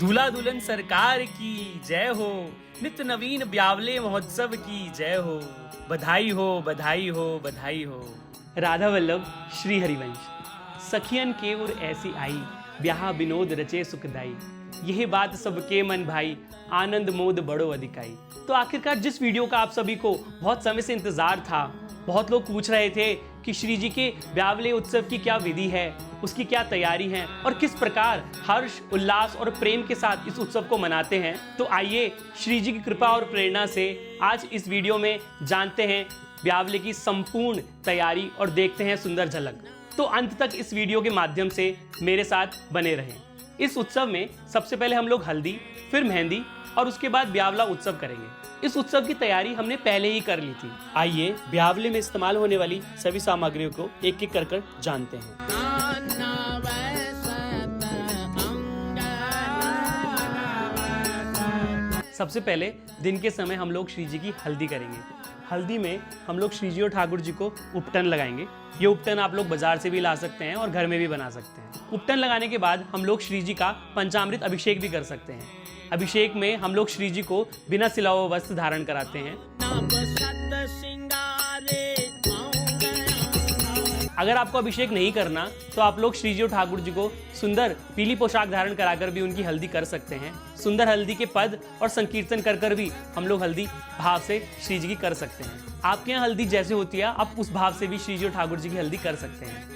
दूल्हा दुल्हन सरकार की जय हो, नित्य नवीन ब्यावले महोत्सव की जय हो, बधाई हो बधाई हो बधाई हो। राधा वल्लभ श्री हरिवंश। सखियन के उर ऐसी आई, ब्याह विनोद रचे सुखदाई, यही बात सबके मन भाई, आनंद मोद बड़ो अधिकाई। तो आखिरकार जिस वीडियो का आप सभी को बहुत समय से इंतजार था, बहुत लोग पूछ रहे थे कि श्री जी के ब्यावले उत्सव की क्या विधि है, उसकी क्या तैयारी है और किस प्रकार हर्ष उल्लास और प्रेम के साथ इस उत्सव को मनाते हैं। तो आइए श्री जी की कृपा और प्रेरणा से आज इस वीडियो में जानते हैं ब्यावले की संपूर्ण तैयारी और देखते हैं सुंदर झलक। तो अंत तक इस वीडियो के माध्यम से मेरे साथ बने रहें। इस उत्सव में सबसे पहले हम लोग हल्दी, फिर मेहंदी और उसके बाद ब्यावला उत्सव करेंगे। इस उत्सव की तैयारी हमने पहले ही कर ली थी। आइए ब्यावले में इस्तेमाल होने वाली सभी सामग्रियों को एक एक कर जानते हैं। सबसे पहले दिन के समय हम लोग श्री जी की हल्दी करेंगे। हल्दी में हम लोग श्री जी और ठाकुर जी को उपटन लगाएंगे। ये उपटन आप लोग बाजार से भी ला सकते हैं और घर में भी बना सकते हैं। उपटन लगाने के बाद हम लोग श्री जी का पंचामृत अभिषेक भी कर सकते हैं। अभिषेक में हम लोग श्री जी को बिना सिला हुआ वस्त्र धारण कराते हैं। अगर आपको अभिषेक नहीं करना तो आप लोग श्री जी और ठाकुर जी को सुंदर पीली पोशाक धारण कराकर भी उनकी हल्दी कर सकते हैं। सुंदर हल्दी के पद और संकीर्तन कर भी हम लोग हल्दी भाव से श्री जी की कर सकते हैं। आपके यहाँ हल्दी जैसे होती है आप उस भाव से भी श्री जी और ठाकुर जी की हल्दी कर सकते हैं।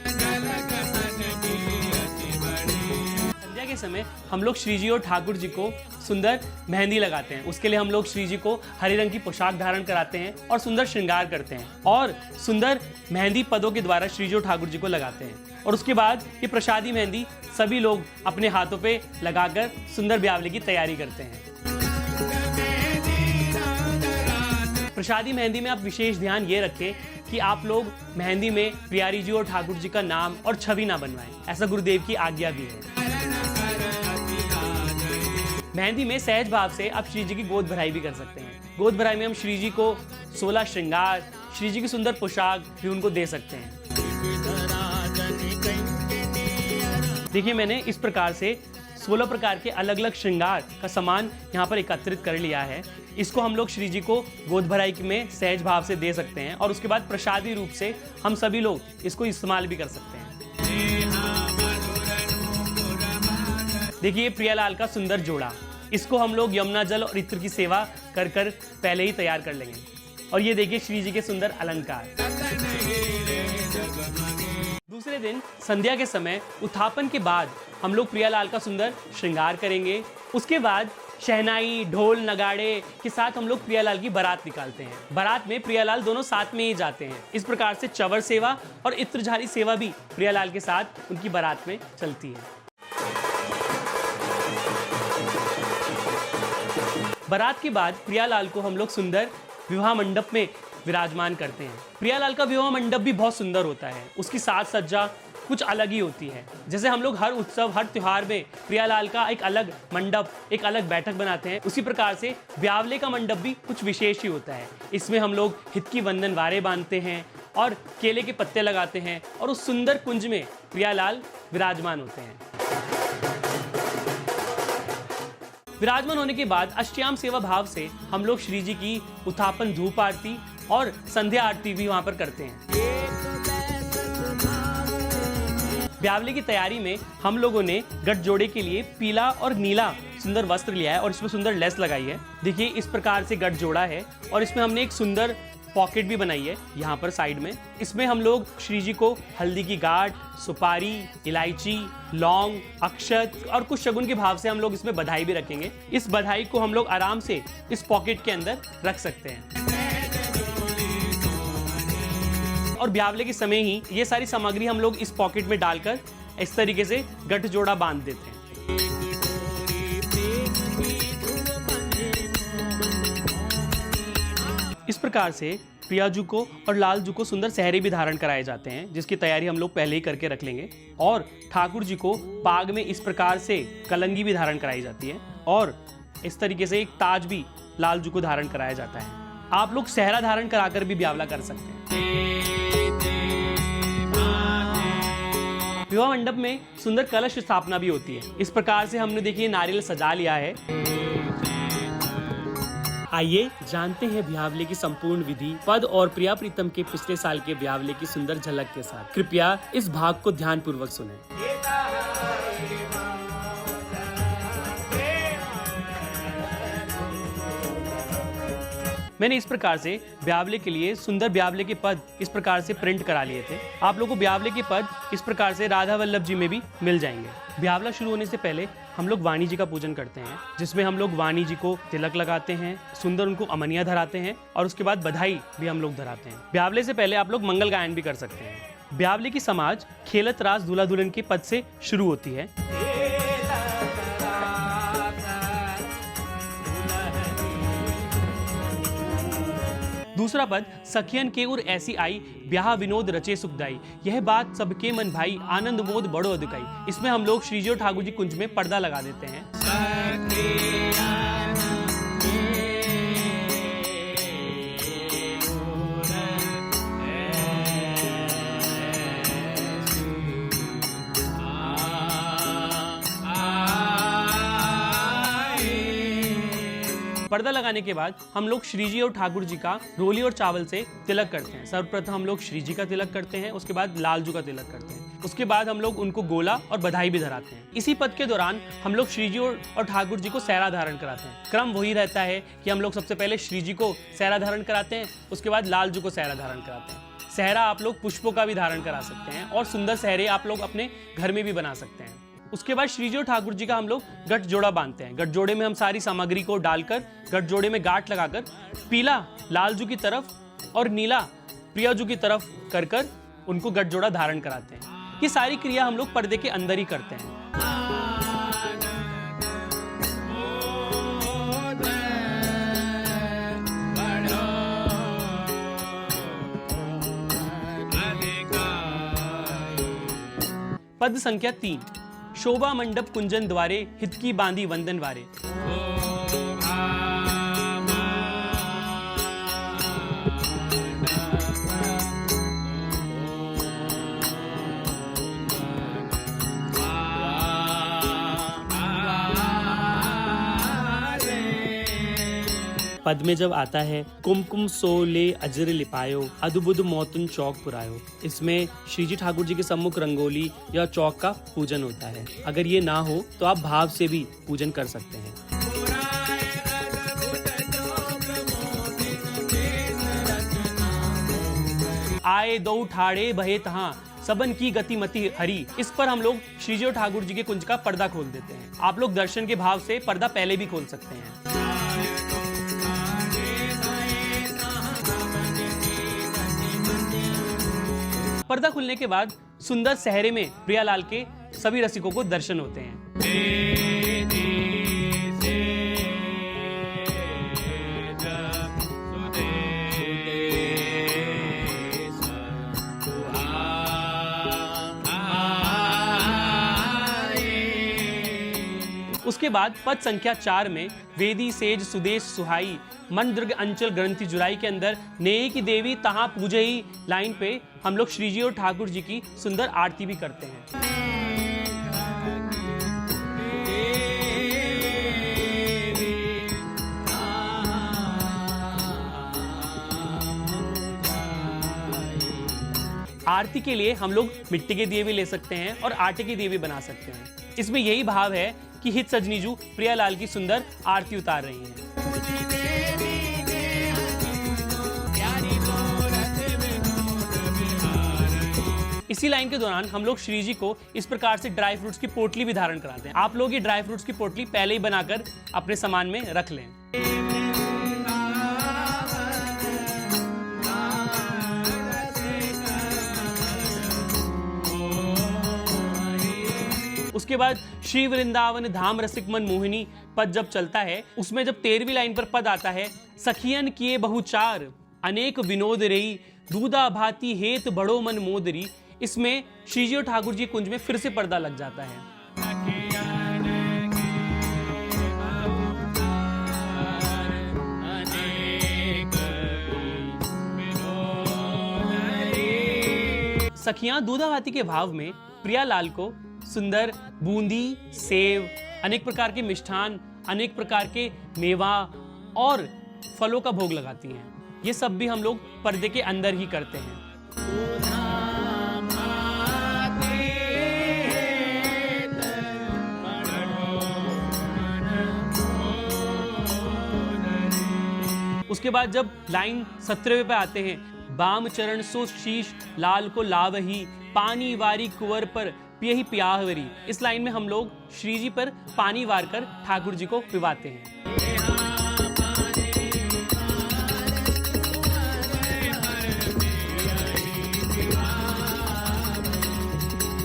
संध्या के समय हम लोग श्री जी और ठाकुर जी को सुंदर मेहंदी लगाते हैं। उसके लिए हम लोग श्री जी को हरे रंग की पोशाक धारण कराते हैं और सुंदर श्रृंगार करते हैं और सुंदर मेहंदी पदों के द्वारा श्री जी और ठाकुर जी को लगाते हैं। और उसके बाद ये प्रसादी मेहंदी सभी लोग अपने हाथों पे लगाकर सुंदर ब्यावले की तैयारी करते हैं। प्रसादी मेहंदी में आप विशेष ध्यान ये रखें कि आप लोग मेहंदी में प्यारी जी और ठाकुर जी का नाम और छवि ना बनवाएं। ऐसा गुरुदेव की आज्ञा भी है। मेहंदी में सहज भाव से आप श्री जी की गोद भराई भी कर सकते हैं। गोद भराई में हम श्री जी को 16 श्रृंगार, श्री जी की सुंदर पोशाक भी उनको दे सकते हैं। देखिए मैंने इस प्रकार से 16 प्रकार के अलग अलग श्रृंगार का सामान यहाँ पर एकत्रित कर लिया है। इसको हम लोग श्री जी को गोद भराई में सहज भाव से दे सकते हैं और उसके बाद प्रसादी रूप से हम सभी लोग इसको इस्तेमाल भी कर सकते हैं। देखिए प्रियालाल का सुंदर जोड़ा, इसको हम लोग यमुना जल और इत्र की सेवा कर पहले ही तैयार कर लेंगे। और ये देखिए श्री जी के सुंदर अलंकार। दूसरे दिन संध्या के समय उत्थापन के बाद हम लोग प्रियालाल का सुंदर श्रृंगार करेंगे। उसके बाद शहनाई, ढोल, नगाड़े के साथ हम लोग प्रियालाल की बारात निकालते हैं। बारात में प्रियालाल दोनों साथ में ही जाते हैं। इस प्रकार से चवर सेवा और इत्रझारी सेवा भी प्रियालाल के साथ उनकी बारात में चलती है। बारात के बाद प्रियालाल को हम लोग सुंदर विवाह मंडप में विराजमान करते हैं। प्रियालाल का विवाह मंडप भी बहुत सुंदर होता है। उसकी साज सज्जा कुछ अलग ही होती है। जैसे हम लोग हर उत्सव, हर त्योहार में प्रियालाल का एक अलग मंडप, एक अलग बैठक बनाते हैं, उसी प्रकार से ब्यावले का मंडप भी कुछ विशेष ही होता है। इसमें हम लोग हित की वंदन वारे बांधते हैं और केले के पत्ते लगाते हैं और उस सुंदर कुंज में प्रियालाल विराजमान होते हैं। विराजमान होने के बाद अष्टयाम सेवा भाव से हम लोग श्री जी की उत्थापन धूप आरती और संध्या आरती भी वहां पर करते हैं। ब्यावले की तैयारी में हम लोगों ने गठजोड़े के लिए पीला और नीला सुंदर वस्त्र लिया है और इसमें सुंदर लेस लगाई है। देखिए इस प्रकार से गठजोड़ा है और इसमें हमने एक सुंदर पॉकेट भी बनाई है यहाँ पर साइड में। इसमें हम लोग श्री जी को हल्दी की गांठ, सुपारी, इलायची, लौंग, अक्षत और कुछ शगुन के भाव से हम लोग इसमें बधाई भी रखेंगे। इस बधाई को हम लोग आराम से इस पॉकेट के अंदर रख सकते हैं। और ब्यावले के समय ही ये सारी सामग्री हम लोग इस पॉकेट में डालकर इस तरीके से गठजोड़ा बांध देते हैं। इस प्रकार से प्रियाजू को और लालजू को सुंदर सहरे भी धारण कराए जाते हैं, जिसकी तैयारी हम लोग पहले ही करके रख लेंगे। और ठाकुर जी को पाग में इस प्रकार से कलंगी भी धारण कराई जाती है और इस तरीके से एक ताज भी लालजू को धारण कराया जाता है। आप लोग सहरा धारण कराकर भी ब्यावला कर सकते हैं। विवाह मंडप में सुंदर कलश स्थापना भी होती है। इस प्रकार से हमने देखिए नारियल सजा लिया है। आइए जानते हैं ब्यावले की संपूर्ण विधि पद और प्रिया प्रीतम के पिछले साल के ब्यावले की सुंदर झलक के साथ। कृपया इस भाग को ध्यान पूर्वक सुनें। मैंने इस प्रकार से ब्यावले के लिए सुंदर ब्यावले के पद इस प्रकार से प्रिंट करा लिए थे। आप लोगों को ब्यावले के पद इस प्रकार से राधा वल्लभ जी में भी मिल जाएंगे। ब्यावला शुरू होने से पहले हम लोग वाणी जी का पूजन करते हैं, जिसमें हम लोग वाणी जी को तिलक लगाते हैं, सुंदर उनको अमनिया धराते हैं और उसके बाद बधाई भी हम लोग धराते हैं। ब्यावले से पहले आप लोग मंगल गायन भी कर सकते हैं। ब्यावले की समाज खेलत रास दूल्हा दुल्हन के पद से शुरू होती है। दूसरा पद सखियन के उर ऐसी आई ब्याह विनोद रचे सुखदाई, यह बात सबके मन भाई आनंद मोद बड़ो अधुकाई। इसमें हम लोग श्रीजी और ठाकुर जी कुंज में पर्दा लगा देते हैं। पर्दा लगाने के बाद हम लोग श्रीजी और ठाकुर जी का रोली और चावल से तिलक करते हैं। सर्वप्रथम हम लोग श्रीजी का तिलक करते हैं, उसके बाद लालजू का तिलक करते हैं, उसके बाद हम लोग उनको गोला और बधाई भी धराते हैं। इसी पद के दौरान हम लोग श्रीजी और ठाकुर जी को सहरा धारण कराते हैं। क्रम वही रहता है कि हम लोग सबसे पहले श्रीजी को सहरा धारण कराते हैं, उसके बाद लालजू को सहरा धारण कराते हैं। सहरा आप लोग पुष्पों का भी धारण करा सकते हैं और सुंदर सहरे आप लोग अपने घर में भी बना सकते हैं। उसके बाद श्रीजी और ठाकुर जी का हम लोग गठ जोड़ा बांधते हैं। गठ जोड़े में हम सारी सामग्री को डालकर गठ जोड़े में गांठ लगाकर पीला लालजू की तरफ और नीला प्रियाजू की तरफ कर कर उनको गठ जोड़ा धारण कराते हैं। ये सारी क्रिया हम लोग पर्दे के अंदर ही करते हैं। पद संख्या 3 शोभा मंडप कुंजन द्वारे हित की बांधी वंदन वारे। पद में जब आता है कुमकुम सोले अजर लिपायो अदुबुद मौतुन चौक पुरायो, इसमें श्रीजी ठाकुर जी के सम्मुख रंगोली या चौक का पूजन होता है। अगर ये ना हो तो आप भाव से भी पूजन कर सकते हैं। आए दो ठाड़े बहे तहां सबन की गतिमति हरी, इस पर हम लोग श्रीजी और ठाकुर जी के कुंज का पर्दा खोल देते हैं। आप लोग दर्शन के भाव से पर्दा पहले भी खोल सकते हैं। पर्दा खुलने के बाद सुंदर सहरे में प्रियालाल के सभी रसिकों को दर्शन होते हैं। उसके बाद पद संख्या 4 में वेदी सेज सुदेश सुहाई मन दुर्ग अंचल ग्रंथि जुराई के अंदर नेय की देवी तहां पूजे ही लाइन पे हम लोग श्रीजी और ठाकुर जी की सुंदर आरती भी करते हैं। आरती के लिए हम लोग मिट्टी के दिए भी ले सकते हैं और आटे के दिए भी बना सकते हैं। इसमें यही भाव है कि हित सजनीजू प्रियालाल की सुंदर आरती उतार रही हैं। इसी लाइन के दौरान हम लोग श्रीजी को इस प्रकार से ड्राई फ्रूट्स की पोटली भी धारण कराते हैं। आप लोग ये ड्राई फ्रूट्स की पोटली पहले ही बनाकर अपने सामान में रख लें। उसके बाद श्री वृंदावन धाम रसिक मन मोहिनी पद जब चलता है, उसमें जब 13वीं लाइन पर पद आता है सखियन किए बहुचार अनेक विनोद रही दूधा भाती हेत बड़ो मन मोदरी, इसमें श्रीजी और ठाकुर जी कुंज में फिर से पर्दा लग जाता है। सखियां दूधाभाती के भाव में प्रियालाल को सुंदर बूंदी, सेव, अनेक प्रकार के मिष्ठान, अनेक प्रकार के मेवा और फलों का भोग लगाती हैं। ये सब भी हम लोग पर्दे के अंदर ही करते हैं। उसके बाद जब लाइन 17वें पे आते हैं, बाम चरण सो शीश लाल को लावही, पानी वारी कुंवर पर पियही प्याहवरी। इस लाइन में हम लोग श्री जी पर पानी वार कर ठाकुर जी को पिवाते हैं।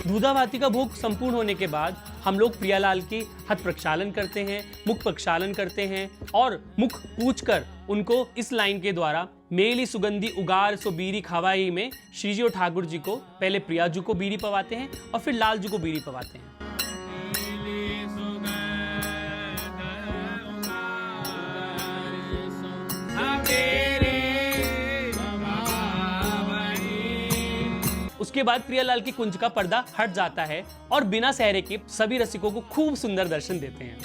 दूधाभाती का भोग संपूर्ण होने के बाद हम लोग प्रियालाल की हथ प्रक्षालन करते हैं, मुख प्रक्षालन करते हैं और मुख पूछकर उनको इस लाइन के द्वारा मेली सुगंधी उगार सो बीरी खवाई में श्री जी और ठाकुर जी को पहले प्रिया जी को बीड़ी पवाते हैं और फिर लाल जी को बीड़ी पवाते हैं। उसके बाद प्रियालाल की कुंज का पर्दा हट जाता है और बिना सहरे के सभी रसिकों को खूब सुंदर दर्शन देते हैं।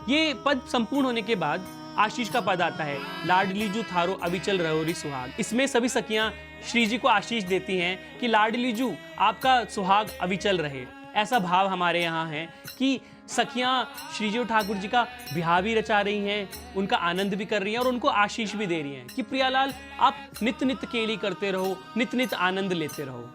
ये पद संपूर्ण होने के बाद आशीष का पद आता है। लाडली जू थारो अविचल रहोरी सुहाग। इसमें सभी सखियां श्री जी को आशीष देती हैं कि लाडली जू आपका सुहाग अविचल रहे। ऐसा भाव हमारे यहाँ है कि सखियां श्री जी और ठाकुर जी का ब्याह भी रचा रही हैं, उनका आनंद भी कर रही हैं और उनको आशीष भी दे रही हैं कि प्रियालाल आप नित्य नित्य केली करते रहो, नित्य नित्य आनंद लेते रहो।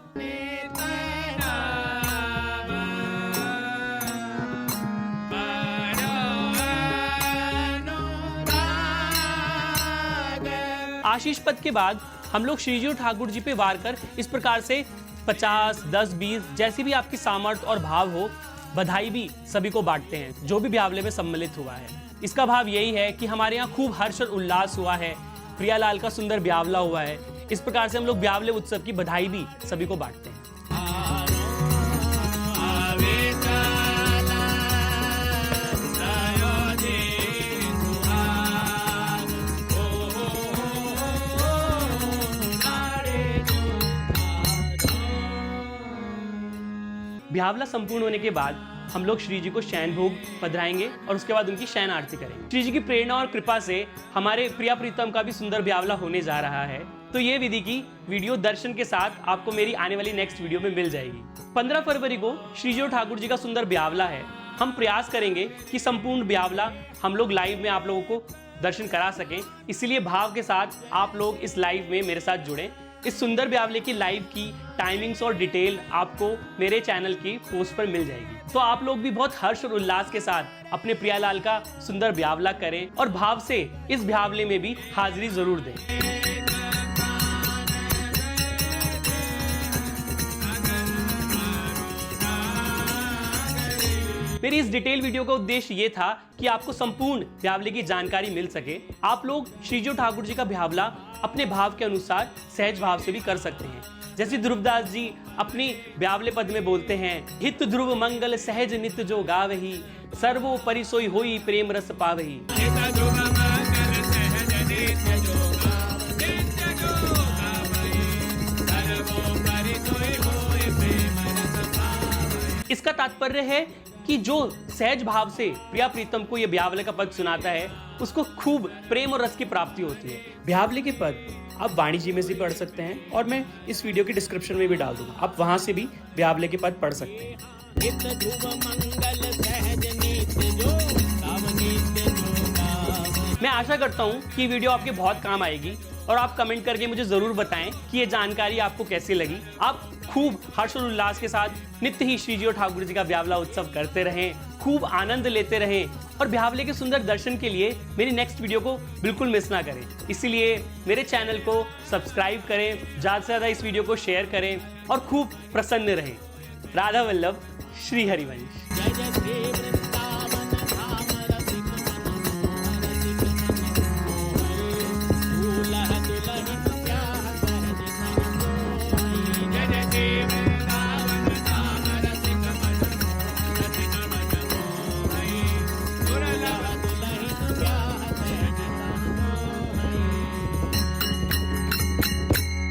आशीष पद के बाद हम लोग श्री जी और ठाकुर जी पे वार कर इस प्रकार से 50, 10, 20 जैसी भी आपकी सामर्थ्य और भाव हो, बधाई भी सभी को बांटते हैं जो भी ब्यावले में सम्मिलित हुआ है। इसका भाव यही है कि हमारे यहाँ खूब हर्ष और उल्लास हुआ है, प्रियालाल का सुंदर ब्यावला हुआ है। इस प्रकार से हम लोग ब्यावले उत्सव की बधाई भी सभी को बांटते हैं। ब्यावला संपूर्ण होने के बाद हम लोग श्री जी को शयन भोग पधराएंगे और उसके बाद उनकी शयन आरती करेंगे। श्री जी की प्रेरणा और कृपा से हमारे प्रिया प्रीतम का भी सुंदर ब्यावला होने जा रहा है। तो ये विधि की वीडियो दर्शन के साथ आपको मेरी आने वाली नेक्स्ट वीडियो में मिल जाएगी। 15 फरवरी को श्री जी और ठाकुर जी का सुंदर ब्यावला है। हम प्रयास करेंगे कि संपूर्ण ब्यावला हम लोग लाइव में आप लोगों को दर्शन करा सकें, इसलिए भाव के साथ आप लोग इस लाइव में मेरे साथ जुड़ें। इस सुंदर ब्यावले की लाइव की टाइमिंग्स और डिटेल आपको मेरे चैनल की पोस्ट पर मिल जाएगी। तो आप लोग भी बहुत हर्ष और उल्लास के साथ अपने प्रियालाल का सुंदर ब्यावला करें और भाव से इस ब्यावले में भी हाजिरी जरूर दें। मेरी इस डिटेल वीडियो का उद्देश्य ये था कि आपको संपूर्ण ब्यावले की जानकारी मिल सके। आप लोग श्री जी ठाकुर जी का ब्यावला अपने भाव के अनुसार सहज भाव से भी कर सकते हैं। जैसे ध्रुवदास जी अपनी ब्यावले पद में बोलते हैं, हित ध्रुव मंगल सहज नित्य जो गावही, सर्वो परिसोई होई प्रेम रस पावही। इसका तात्पर्य है कि जो सहज भाव से प्रिया प्रीतम को यह ब्यावले का पद सुनाता है उसको खूब प्रेम और रस की प्राप्ति होती है। ब्यावले के पद आप वाणी जी में से पढ़ सकते हैं और मैं इस वीडियो के डिस्क्रिप्शन में भी डाल दूंगा, आप वहां से भी ब्यावले के पद पढ़ सकते हैं। मैं आशा करता हूँ कि वीडियो आपके बहुत काम आएगी और आप कमेंट करके मुझे जरूर बताएं कि ये जानकारी आपको कैसी लगी। आप खूब हर्ष और उल्लास के साथ नित्य ही श्री जी और ठाकुर जी का ब्यावला उत्सव करते रहें, खूब आनंद लेते रहें और ब्यावले के सुंदर दर्शन के लिए मेरी नेक्स्ट वीडियो को बिल्कुल मिस ना करें। इसीलिए मेरे चैनल को सब्सक्राइब करें, ज़्यादा से ज़्यादा इस वीडियो को शेयर करें और खूब प्रसन्न रहें। राधा वल्लभ, श्री हरिवंश।